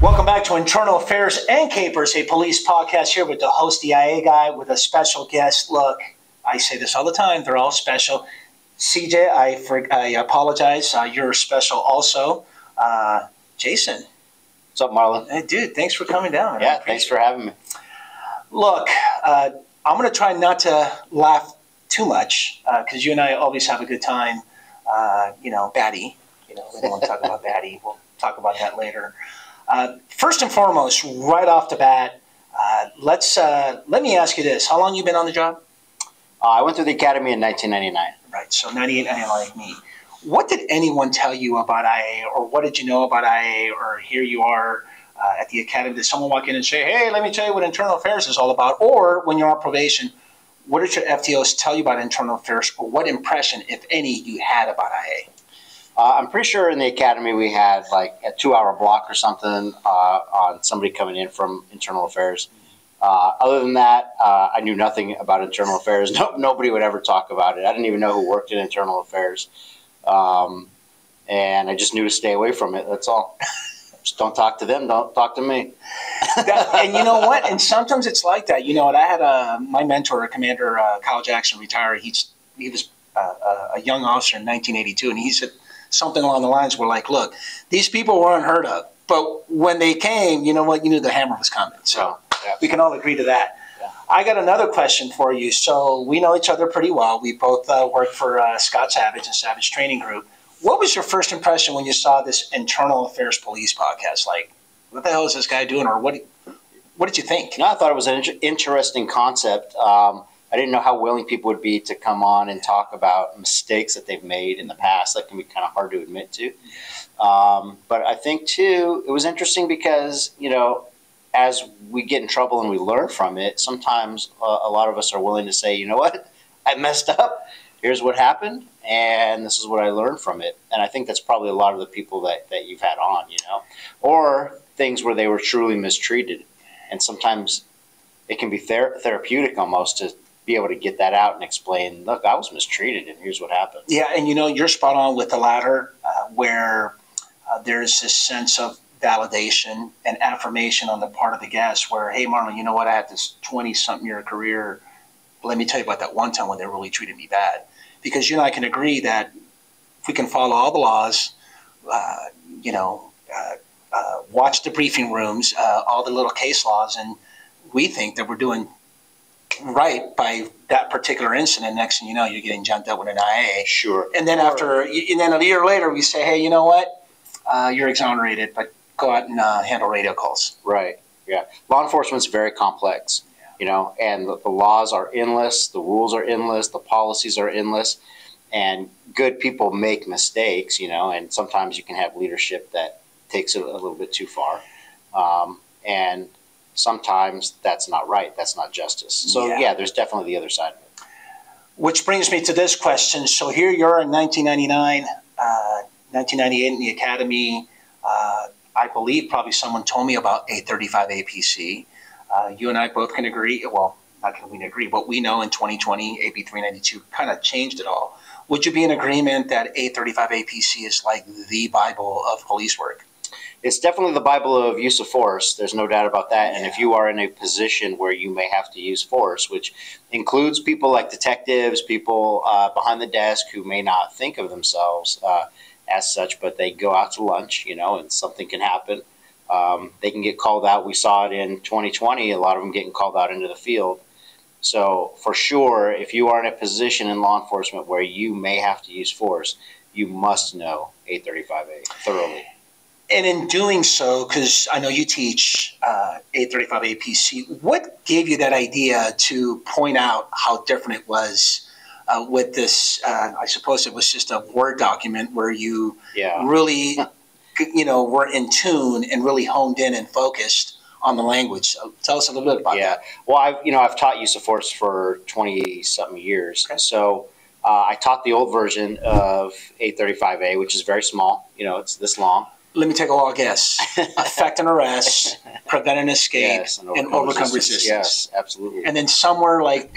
Welcome back to Internal Affairs and Capers, a police podcast here with the host, the IA guy, with a special guest. Look, I say this all the time. They're all special. CJ, I apologize. You're special also. Jason. What's up, Marlon? Hey, dude, thanks for coming down. Yeah, thanks for having me. Look, I'm going to try not to laugh too much because you and I always have a good time. Batty. We don't want to talk about Batty. We'll talk about that later. First and foremost, right off the bat, let me ask you this. How long you been on the job? I went through the academy in 1999. Right, so 98, like me. What did anyone tell you about IA, or what did you know about IA, or here you are at the academy? Did someone walk in and say, hey, let me tell you what internal affairs is all about? Or when you're on probation, what did your FTOs tell you about internal affairs, or what impression, if any, you had about IA? I'm pretty sure in the academy we had like a 2-hour block or something on somebody coming in from internal affairs. Other than that, I knew nothing about internal affairs. Nobody would ever talk about it. I didn't even know who worked in internal affairs. And I just knew to stay away from it. That's all. Just don't talk to them. Don't talk to me. And you know what? And sometimes it's like that. You know what? I had my mentor, Commander Kyle Jackson, retired. He was a young officer in 1982, and he said something along the lines where, like, look, these people were unheard of, but when they came, you know what? You knew the hammer was coming. So we can all agree to that. Yeah. I got another question for you. So we know each other pretty well. We both work for Scott Savage and Savage Training Group. What was your first impression when you saw this Internal Affairs Police podcast? Like, what the hell is this guy doing, or what did you think? No, I thought it was an interesting concept. I didn't know how willing people would be to come on and talk about mistakes that they've made in the past. That can be kind of hard to admit to. But I think, too, it was interesting because, as we get in trouble and we learn from it, sometimes a lot of us are willing to say, you know what, I messed up. Here's what happened, and this is what I learned from it. And I think that's probably a lot of the people that you've had on, or things where they were truly mistreated. And sometimes it can be therapeutic almost to be able to get that out and explain, look, I was mistreated and here's what happened. Yeah, and you're spot on with the latter, where there's this sense of validation and affirmation on the part of the guest where, hey, Marlon, you know what, I had this 20-something year career. Let me tell you about that one time when they really treated me bad. Because you and I can agree that if we can follow all the laws, watch the briefing rooms, all the little case laws, and we think that we're doing right by that particular incident. Next thing you know, you're getting jumped up with an IA. Sure. And then and then a year later, we say, hey, you know what? You're exonerated, but go out and handle radio calls. Right. Yeah. Law enforcement's very complex, and the laws are endless, the rules are endless, the policies are endless, and good people make mistakes, and sometimes you can have leadership that takes it a little bit too far. And sometimes that's not right. That's not justice. So, yeah, there's definitely the other side of it. Which brings me to this question. So here you are in 1999, 1998 in the academy. I believe probably someone told me about 835 APC. You and I both can agree. Well, not can we agree, but we know in 2020, AB 392 kind of changed it all. Would you be in agreement that 835 APC is like the Bible of police work? It's definitely the Bible of use of force. There's no doubt about that. And if you are in a position where you may have to use force, which includes people like detectives, people behind the desk who may not think of themselves as such, but they go out to lunch, and something can happen. They can get called out. We saw it in 2020, a lot of them getting called out into the field. So for sure, if you are in a position in law enforcement where you may have to use force, you must know 835A thoroughly. And in doing so, because I know you teach 835 APC, what gave you that idea to point out how different it was with this? I suppose it was just a Word document where you really, were in tune and really honed in and focused on the language. So tell us a little bit about that. Well, I've taught use of force for 20-something years. Okay. So I taught the old version of 835A, which is very small. It's this long. Let me take a wild guess. Affect and arrest, prevent an escape, and overcome resistance. Yes, absolutely. And then somewhere like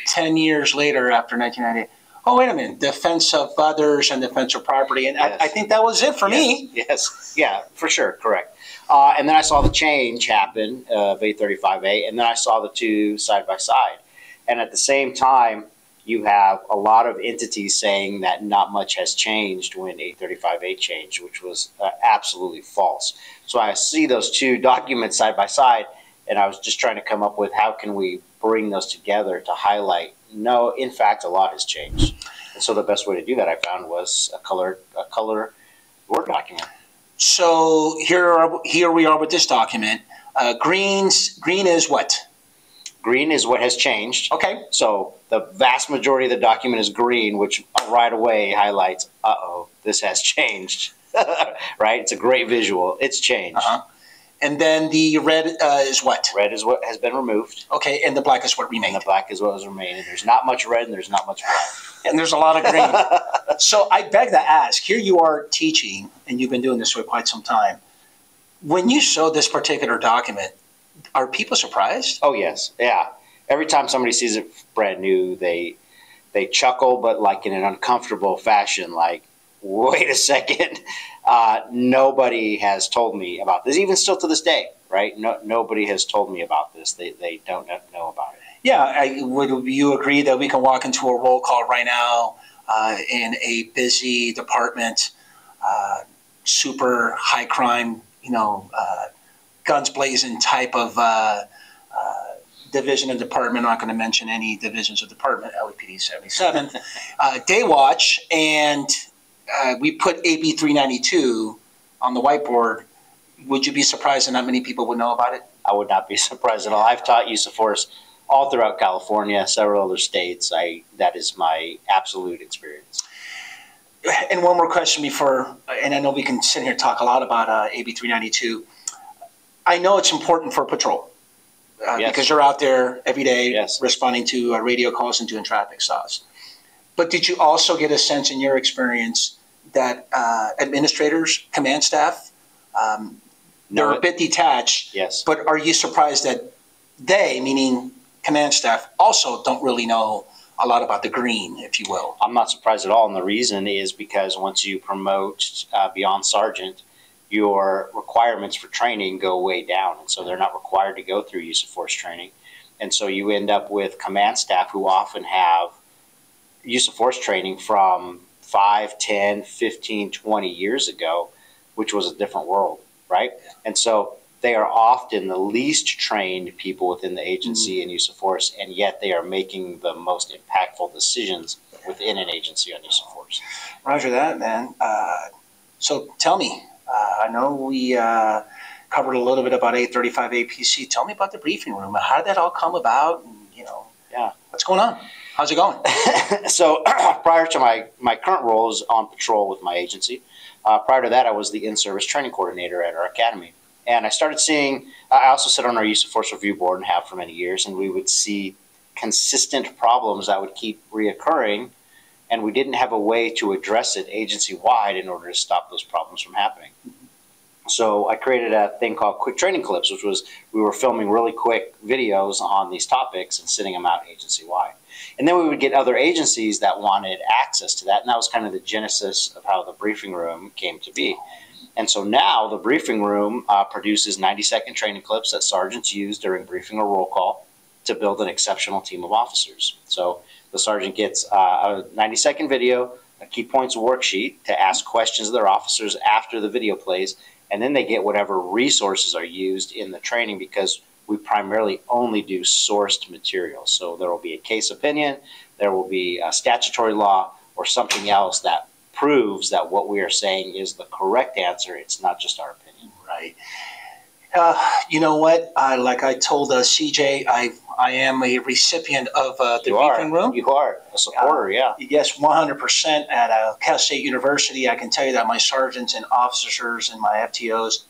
10 years later after 1998, Oh, wait a minute. Defense of others and defense of property. And Yes. I think that was it for me. Yes. Yeah, for sure. Correct. And then I saw the change happen of 835A, and then I saw the two side by side. And at the same time, you have a lot of entities saying that not much has changed when 835A changed, which was absolutely false. So I see those two documents side by side, and I was just trying to come up with how can we bring those together to highlight, no, in fact, a lot has changed. And so the best way to do that I found was a color Word document. So here we are with this document. Green is what? Green is what has changed. Okay. So the vast majority of the document is green, which right away highlights, uh-oh, this has changed. Right? It's a great visual. It's changed. Uh-huh. And then the red is what? Red is what has been removed. Okay, and the black is what remained. And the black is what was remaining. There's not much red and there's not much black. And there's a lot of green. So I beg to ask, here you are teaching, and you've been doing this for quite some time. When you show this particular document, are people surprised? Oh, yes. Yeah. Every time somebody sees it brand new, they chuckle, but like in an uncomfortable fashion, like, wait a second. Nobody has told me about this, even still to this day, right? Nobody has told me about this. They don't know about it. Yeah. Would you agree that we can walk into a roll call right now in a busy department, super high crime, guns blazing type of division and department? I'm not going to mention any divisions of department, LAPD 77, day watch, and we put AB 392 on the whiteboard. Would you be surprised that not many people would know about it? I would not be surprised at all. I've taught use of force all throughout California, several other states. That is my absolute experience. And one more question before, and I know we can sit here and talk a lot about AB 392. I know it's important for patrol Yes. because you're out there every day Yes. responding to radio calls and doing traffic stops. But did you also get a sense in your experience that administrators, command staff, they're a bit detached? Yes. But are you surprised that they, meaning command staff, also don't really know a lot about the green, if you will? I'm not surprised at all, and the reason is because once you promote beyond sergeant, your requirements for training go way down, and so they're not required to go through use of force training. And so you end up with command staff who often have use of force training from 5, 10, 15, 20 years ago, which was a different world, right? And so they are often the least trained people within the agency in use of force, and yet they are making the most impactful decisions within an agency on use of force. Roger that, man. So tell me, I know we covered a little bit about 835 APC. Tell me about the briefing room. How did that all come about? And, Yeah. what's going on? How's it going? So prior to my current role is on patrol with my agency. Prior to that, I was the in-service training coordinator at our academy. And I started seeing, I also sit on our use of force review board and have for many years, and we would see consistent problems that would keep reoccurring, and we didn't have a way to address it agency-wide in order to stop those problems from happening. So I created a thing called quick training clips, which was we were filming really quick videos on these topics and sending them out agency-wide. And then we would get other agencies that wanted access to that, and that was kind of the genesis of how the briefing room came to be. And so now the briefing room produces 90-second training clips that sergeants use during briefing or roll call to build an exceptional team of officers. So the sergeant gets a 90-second video, a key points worksheet to ask questions of their officers after the video plays, and then they get whatever resources are used in the training, because we primarily only do sourced material. So there will be a case opinion, there will be a statutory law, or something else that proves that what we are saying is the correct answer. It's not just our opinion. Right. You know what? Like I told CJ, I am a recipient of the briefing room. You are a supporter, yeah. Yes, 100% at Cal State University. I can tell you that my sergeants and officers and my FTOs,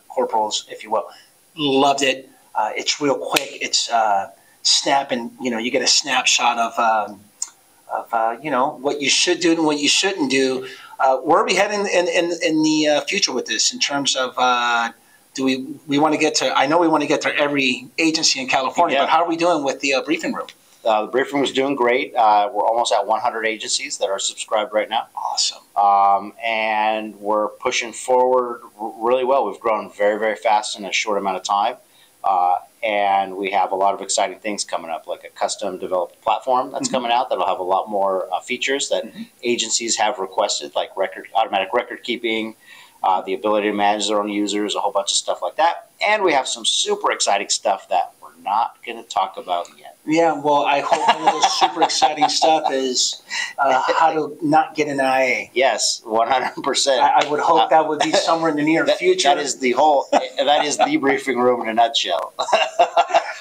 corporals, if you will, loved it. It's real quick. It's snapping. You get a snapshot of what you should do and what you shouldn't do. Where are we heading in the future with this in terms of do we want to get to? I know we want to get to every agency in California, but how are we doing with the briefing room? The briefing room is doing great. We're almost at 100 agencies that are subscribed right now. Awesome. And we're pushing forward really well. We've grown very, very fast in a short amount of time. And we have a lot of exciting things coming up, like a custom developed platform that's coming out that'll have a lot more features that agencies have requested, like automatic record keeping, the ability to manage their own users, a whole bunch of stuff like that. And we have some super exciting stuff that we're not going to talk about yet. Yeah, well, I hope one of those super exciting stuff is how to not get an IA. Yes, 100%. I would hope that would be somewhere in the near future. That is the briefing room in a nutshell.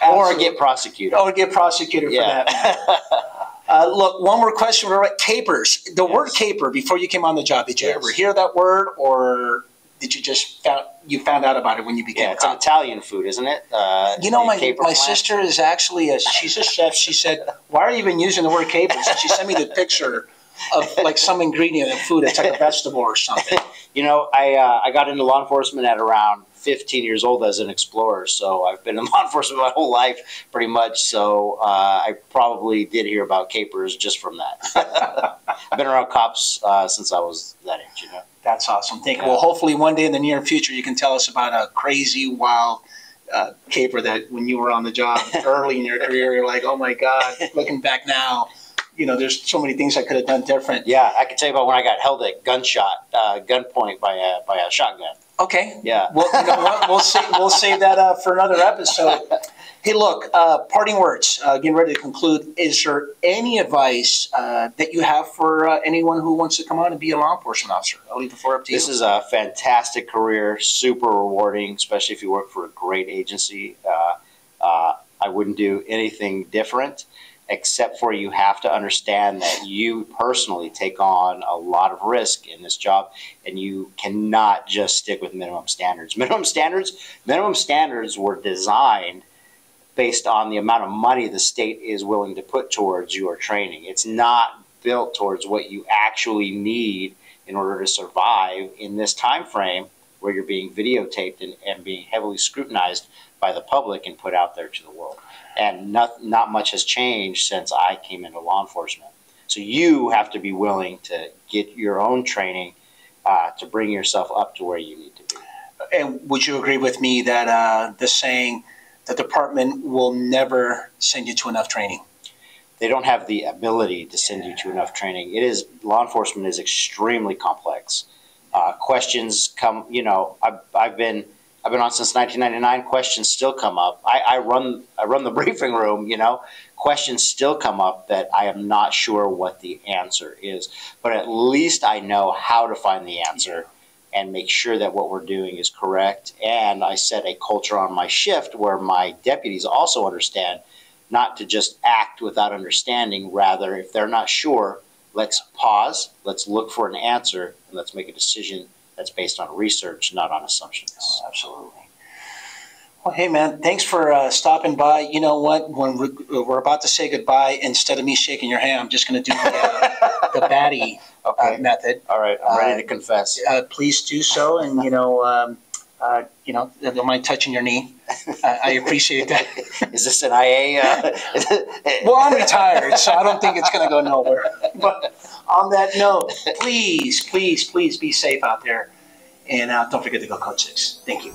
Or get prosecuted. Or get prosecuted for that matter. Look, one more question. Capers. The word caper, before you came on the job, did you ever hear that word, or did you just found out about it when you became a it's an Italian food, isn't it? My sister is actually she's a chef. She said, "Why are you even using the word capers?" And she sent me the picture of like some ingredient in food. It's like a vegetable or something. I got into law enforcement at around 15 years old as an explorer, so I've been in law enforcement my whole life, pretty much. So I probably did hear about capers just from that. I've been around cops since I was that age, That's awesome. Thank you. Well, hopefully one day in the near future you can tell us about a crazy, wild caper that when you were on the job early in your career, you're like, oh my God, looking back now, there's so many things I could have done different. Yeah, I can tell you about when I got held at gunpoint by a shotgun. Okay. Yeah. Well, you know what? We'll save that for another episode. Hey, look, parting words, getting ready to conclude. Is there any advice that you have for anyone who wants to come on and be a law enforcement officer? I'll leave the floor up to you. This is a fantastic career, super rewarding, especially if you work for a great agency. I wouldn't do anything different, except for you have to understand that you personally take on a lot of risk in this job, and you cannot just stick with minimum standards. Minimum standards were designed based on the amount of money the state is willing to put towards your training. It's not built towards what you actually need in order to survive in this time frame where you're being videotaped and being heavily scrutinized by the public and put out there to the world. And not much has changed since I came into law enforcement. So you have to be willing to get your own training to bring yourself up to where you need to be. And would you agree with me that the saying, the department will never send you to enough training? They don't have the ability to send you to enough training. Law enforcement is extremely complex. Questions come, I've been on since 1999. Questions still come up. I run the briefing room. Questions still come up that I am not sure what the answer is, but at least I know how to find the answer and make sure that what we're doing is correct. And I set a culture on my shift where my deputies also understand not to just act without understanding. Rather, if they're not sure, let's pause, let's look for an answer, and let's make a decision that's based on research, not on assumptions. Oh, absolutely. Well, hey, man, thanks for stopping by. You know what? When we're about to say goodbye, instead of me shaking your hand, I'm just going to do the baddie method. All right, I'm ready to confess. Please do so, and don't mind touching your knee. I appreciate that. Is this an IA? Well, I'm retired, so I don't think it's going to go nowhere. But on that note, please, please, please be safe out there, and don't forget to go Code 6. Thank you.